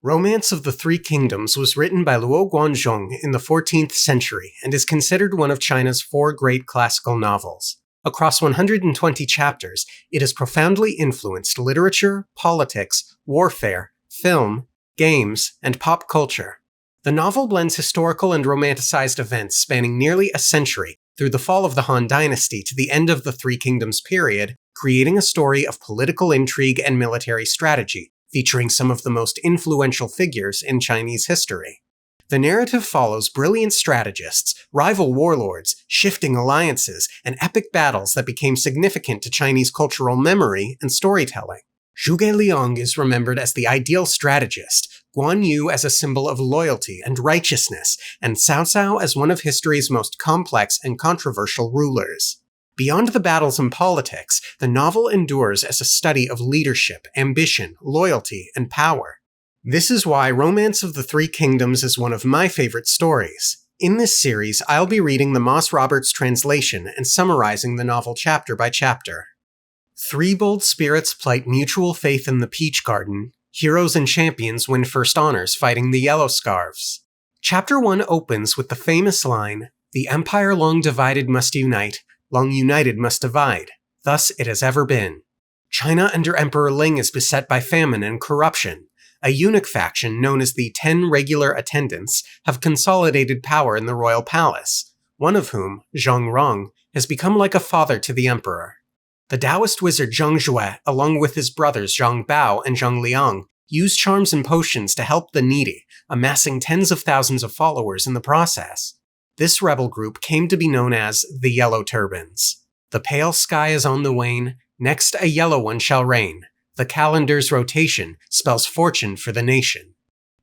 Romance of the Three Kingdoms was written by Luo Guanzhong in the 14th century and is considered one of China's four great classical novels. Across 120 chapters, it has profoundly influenced literature, politics, warfare, film, games, and pop culture. The novel blends historical and romanticized events spanning nearly a century through the fall of the Han Dynasty to the end of the Three Kingdoms period, creating a story of political intrigue and military strategy, featuring some of the most influential figures in Chinese history. The narrative follows brilliant strategists, rival warlords, shifting alliances, and epic battles that became significant to Chinese cultural memory and storytelling. Zhuge Liang is remembered as the ideal strategist, Guan Yu as a symbol of loyalty and righteousness, and Cao Cao as one of history's most complex and controversial rulers. Beyond the battles and politics, the novel endures as a study of leadership, ambition, loyalty, and power. This is why Romance of the Three Kingdoms is one of my favorite stories. In this series, I'll be reading the Moss Roberts translation and summarizing the novel chapter by chapter. Three bold spirits plight mutual faith in the Peach Garden. Heroes and champions win first honors fighting the Yellow Scarves. Chapter 1 opens with the famous line, "The empire long divided must unite, long united must divide. Thus it has ever been." China under Emperor Ling is beset by famine and corruption. A eunuch faction known as the 10 Regular Attendants have consolidated power in the royal palace, one of whom, Zhang, has become like a father to the emperor. The Taoist wizard Zhang Jue, along with his brothers Zhang Bao and Zhang Liang, use charms and potions to help the needy, amassing tens of thousands of followers in the process. This rebel group came to be known as the Yellow Turbans. The pale sky is on the wane, next a yellow one shall reign. The calendar's rotation spells fortune for the nation.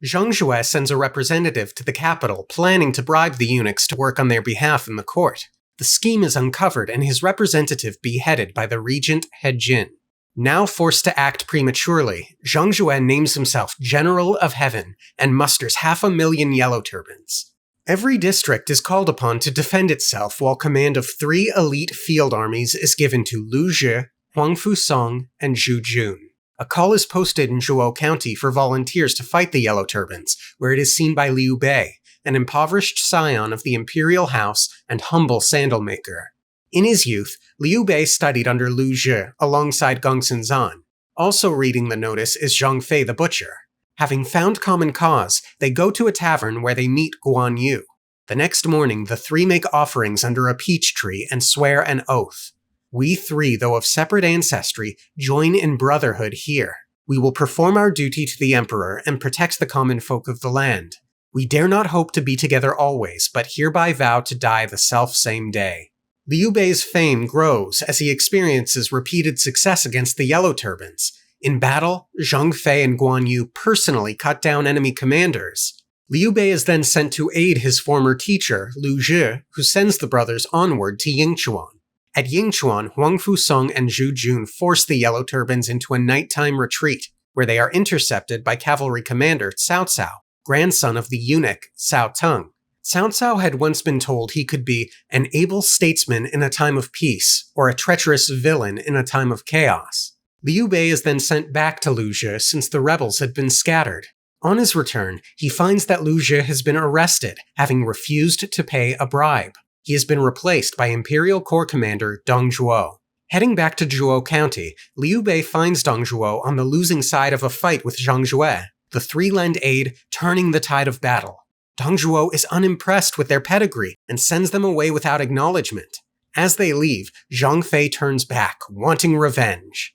Zhang Jue sends a representative to the capital planning to bribe the eunuchs to work on their behalf in the court. The scheme is uncovered and his representative beheaded by the regent He Jin. Now forced to act prematurely, Zhang Jue names himself General of Heaven and musters 500,000 Yellow Turbans. Every district is called upon to defend itself while command of 3 elite field armies is given to Lu Zhi, Huang Fusong, and Zhu Jun. A call is posted in Zhuo County for volunteers to fight the Yellow Turbans, where it is seen by Liu Bei, an impoverished scion of the imperial house and humble sandal maker. In his youth, Liu Bei studied under Lu Zhi alongside Gongsun Zan. Also reading the notice is Zhang Fei the butcher. Having found common cause, they go to a tavern where they meet Guan Yu. The next morning, the three make offerings under a peach tree and swear an oath. "We three, though of separate ancestry, join in brotherhood here. We will perform our duty to the emperor and protect the common folk of the land. We dare not hope to be together always, but hereby vow to die the self-same day." Liu Bei's fame grows as he experiences repeated success against the Yellow Turbans. In battle, Zhang Fei and Guan Yu personally cut down enemy commanders. Liu Bei is then sent to aid his former teacher, Lu Zhi, who sends the brothers onward to Yingchuan. At Yingchuan, Huang Fusong and Zhu Jun force the Yellow Turbans into a nighttime retreat, where they are intercepted by cavalry commander Cao Cao, grandson of the eunuch Cao Teng. Cao Cao had once been told he could be an able statesman in a time of peace, or a treacherous villain in a time of chaos. Liu Bei is then sent back to Lu Zhi since the rebels had been scattered. On his return, he finds that Lu Zhi has been arrested, having refused to pay a bribe. He has been replaced by Imperial Corps Commander Dong Zhuo. Heading back to Zhuo County, Liu Bei finds Dong Zhuo on the losing side of a fight with Zhang Jue. The three lend aid, turning the tide of battle. Dong Zhuo is unimpressed with their pedigree and sends them away without acknowledgement. As they leave, Zhang Fei turns back, wanting revenge.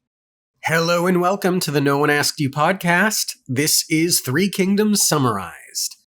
Hello and welcome to the No One Asked You podcast. This is Three Kingdoms Summarized.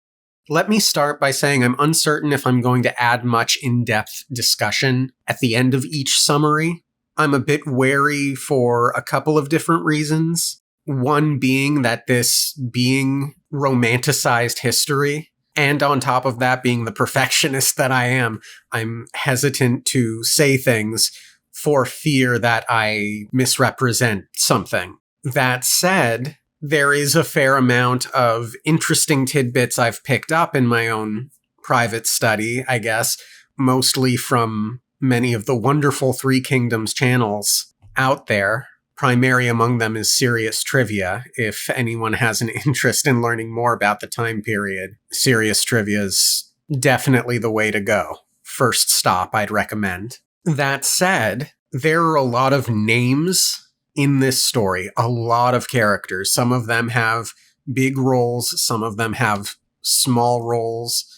Let me start by saying I'm uncertain if I'm going to add much in-depth discussion at the end of each summary. I'm a bit wary for a couple of different reasons. One being that this being romanticized history, and on top of that being the perfectionist that I am, I'm hesitant to say things for fear that I misrepresent something. That said, there is a fair amount of interesting tidbits I've picked up in my own private study, I guess, mostly from many of the wonderful Three Kingdoms channels out there. primary among them is serious trivia. If anyone has an interest in learning more about the time period, serious trivia is definitely the way to go. First stop, I'd recommend. That said, there are a lot of names in this story, a lot of characters. Some of them have big roles, some of them have small roles.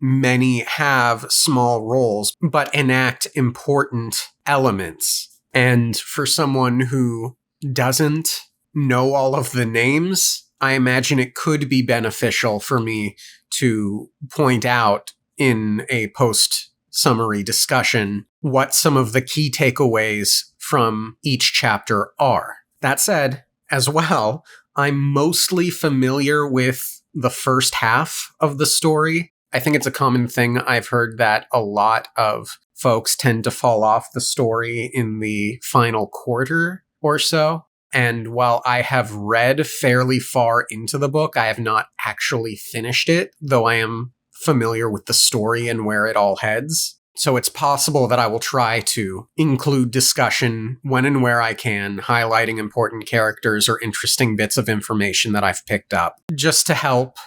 Many have small roles, but enact important elements. And for someone who doesn't know all of the names, I imagine it could be beneficial for me to point out in a post-summary discussion what some of the key takeaways from each chapter are. That said, as well, I'm mostly familiar with the first half of the story. I think it's a common thing. I've heard that a lot of folks tend to fall off the story in the final quarter or so. And while I have read fairly far into the book, I have not actually finished it, though I am familiar with the story and where it all heads. So it's possible that I will try to include discussion when and where I can, highlighting important characters or interesting bits of information that I've picked up, just to help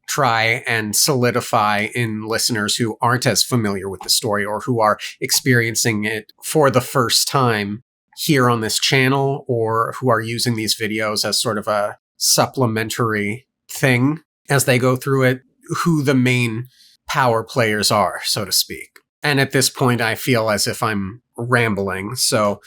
try and solidify in listeners who aren't as familiar with the story or who are experiencing it for the first time here on this channel, or who are using these videos as sort of a supplementary thing as they go through it, who the main power players are, so to speak. And at this point, I feel as if I'm rambling. So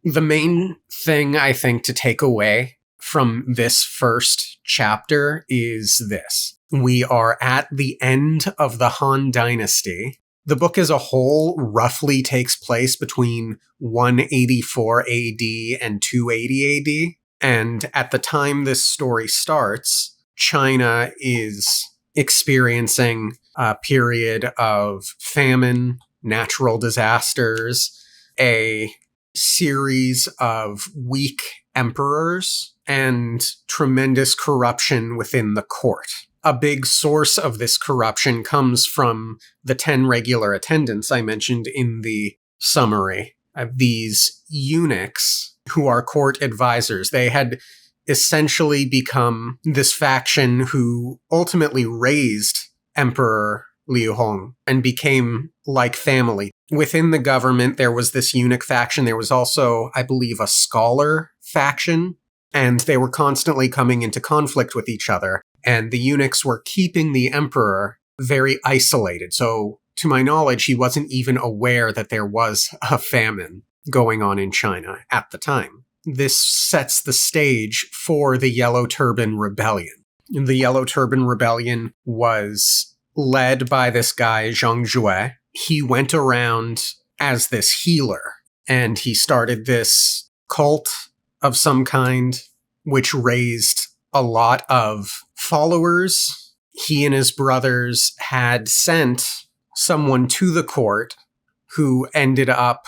the main thing I think to take away from this first chapter is this. We are at the end of the Han Dynasty. The book as a whole roughly takes place between 184 AD and 280 AD. And at the time this story starts, China is experiencing a period of famine, natural disasters, a series of weak emperors, and tremendous corruption within the court. A big source of this corruption comes from the 10 regular attendants I mentioned in the summary. These eunuchs who are court advisors, they had essentially become this faction who ultimately raised Emperor Liu Hong and became like family. Within the government, there was this eunuch faction. There was also, I believe, a scholar faction, and they were constantly coming into conflict with each other. And the eunuchs were keeping the emperor very isolated. So, to my knowledge, he wasn't even aware that there was a famine going on in China at the time. This sets the stage for the Yellow Turban Rebellion. The Yellow Turban Rebellion was led by this guy, Zhang. He went around as this healer, and he started this cult of some kind, which raised a lot of followers. He and his brothers had sent someone to the court who ended up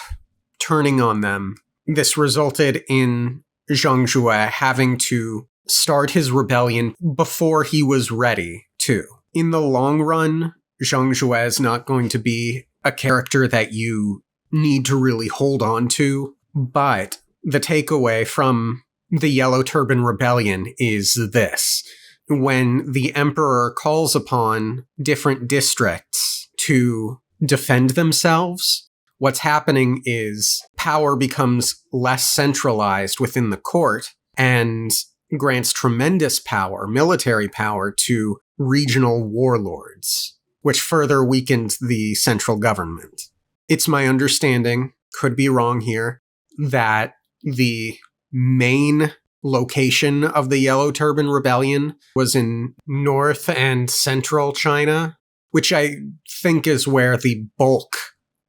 turning on them. This resulted in Zhang having to start his rebellion before he was ready to. In the long run, Zhang is not going to be a character that you need to really hold on to, but the takeaway from the Yellow Turban Rebellion is this. When the emperor calls upon different districts to defend themselves, what's happening is power becomes less centralized within the court and grants tremendous power, military power, to regional warlords, which further weakened the central government. It's my understanding, could be wrong here, that the main location of the Yellow Turban Rebellion was in north and central China, which I think is where the bulk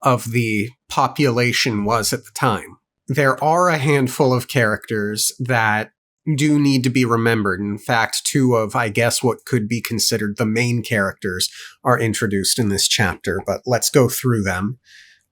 of the population was at the time. There are a handful of characters that do need to be remembered. In fact, two of, I guess, what could be considered the main characters are introduced in this chapter, but let's go through them.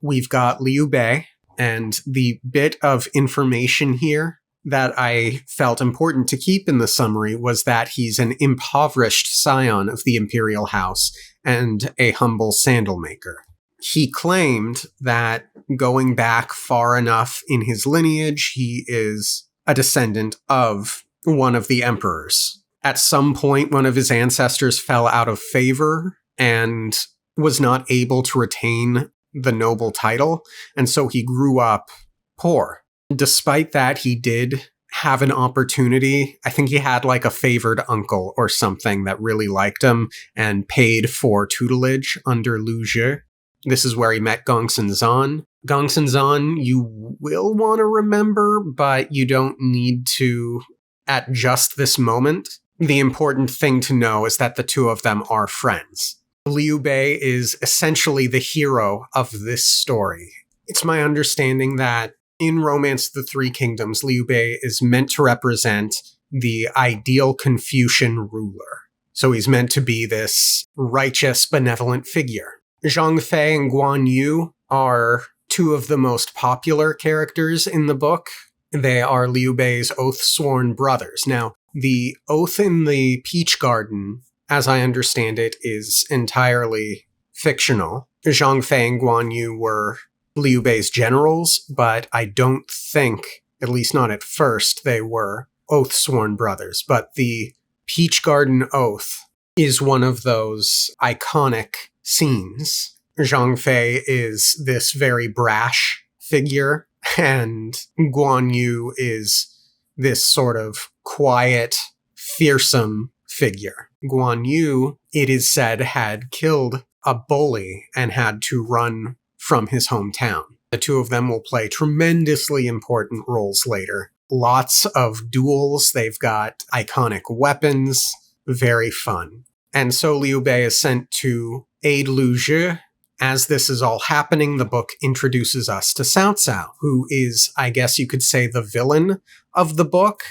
We've got Liu Bei, and the bit of information here that I felt important to keep in the summary was that he's an impoverished scion of the imperial house and a humble sandal maker. He claimed that going back far enough in his lineage, he is a descendant of one of the emperors. At some point, one of his ancestors fell out of favor and was not able to retain the noble title, and so he grew up poor. Despite that, he did have an opportunity. I think he had like a favored uncle or something that really liked him and paid for tutelage under Lu Zhi. This is where he met Gongsun Zan. Gongsun Zan, you will want to remember, but you don't need to at just this moment. The important thing to know is that the two of them are friends. Liu Bei is essentially the hero of this story. It's my understanding that in Romance of the Three Kingdoms, Liu Bei is meant to represent the ideal Confucian ruler. So he's meant to be this righteous, benevolent figure. Zhang Fei and Guan Yu are two of the most popular characters in the book. They are Liu Bei's oath-sworn brothers. Now, the oath in the Peach Garden, as I understand it, is entirely fictional. Zhang Fei and Guan Yu were Liu Bei's generals, but I don't think, at least not at first, they were oath-sworn brothers. But the Peach Garden Oath is one of those iconic scenes. Zhang Fei is this very brash figure, and Guan Yu is this sort of quiet, fearsome figure. Guan Yu, it is said, had killed a bully and had to run from his hometown. The two of them will play tremendously important roles later. Lots of duels, they've got iconic weapons, very fun. And so Liu Bei is sent to aid Lu Zhi. As this is all happening, the book introduces us to Cao Cao, who is, I guess you could say, the villain of the book.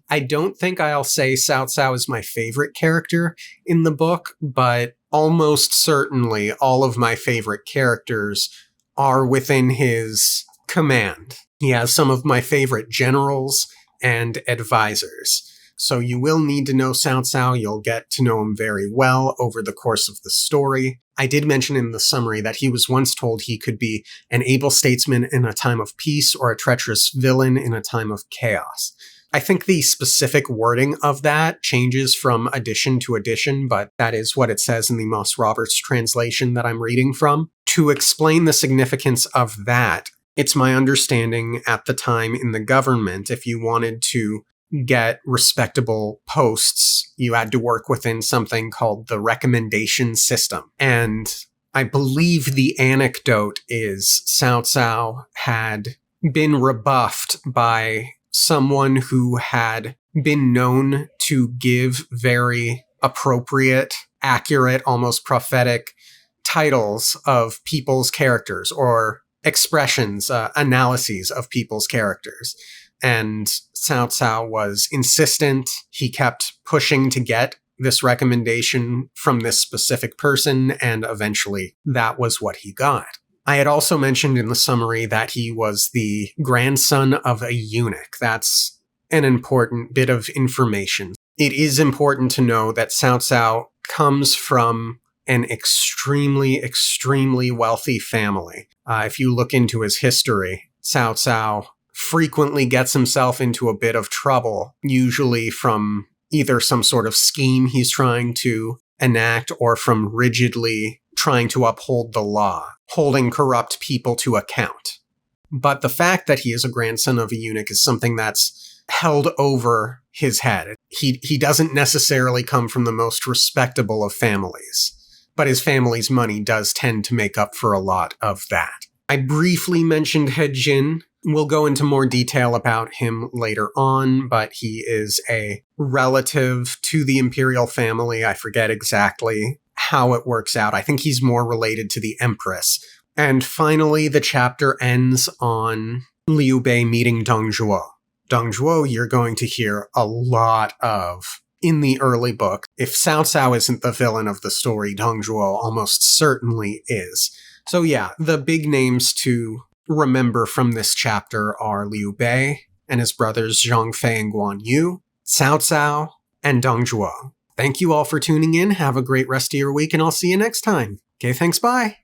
I don't think I'll say Cao Cao is my favorite character in the book, but almost certainly all of my favorite characters are within his command. He has some of my favorite generals and advisors. So you will need to know Cao Cao. You'll get to know him very well over the course of the story. I did mention in the summary that he was once told he could be an able statesman in a time of peace or a treacherous villain in a time of chaos. I think the specific wording of that changes from edition to edition, but that is what it says in the Moss Roberts translation that I'm reading from. To explain the significance of that, it's my understanding at the time in the government, if you wanted to get respectable posts, you had to work within something called the recommendation system. And I believe the anecdote is Cao Cao had been rebuffed by someone who had been known to give very appropriate, accurate, almost prophetic titles of people's characters or expressions, analyses of people's characters. And Cao Cao was insistent. He kept pushing to get this recommendation from this specific person, and eventually that was what he got. I had also mentioned in the summary that he was the grandson of a eunuch. That's an important bit of information. It is important to know that Cao Cao comes from an extremely, extremely wealthy family. If you look into his history, Cao Cao frequently gets himself into a bit of trouble, usually from either some sort of scheme he's trying to enact or from rigidly trying to uphold the law, holding corrupt people to account. But the fact that he is a grandson of a eunuch is something that's held over his head. He doesn't necessarily come from the most respectable of families, but his family's money does tend to make up for a lot of that. I briefly mentioned He Jin. We'll go into more detail about him later on, but he is a relative to the imperial family. I forget exactly how it works out. I think he's more related to the empress. And finally, the chapter ends on Liu Bei meeting Dong Zhuo. Dong Zhuo you're going to hear a lot of in the early book. If Cao Cao isn't the villain of the story, Dong Zhuo almost certainly is. So yeah, the big names to remember from this chapter are Liu Bei and his brothers Zhang Fei and Guan Yu, Cao Cao, and Dong Zhuo. Thank you all for tuning in. Have a great rest of your week, and I'll see you next time. Okay, thanks, bye.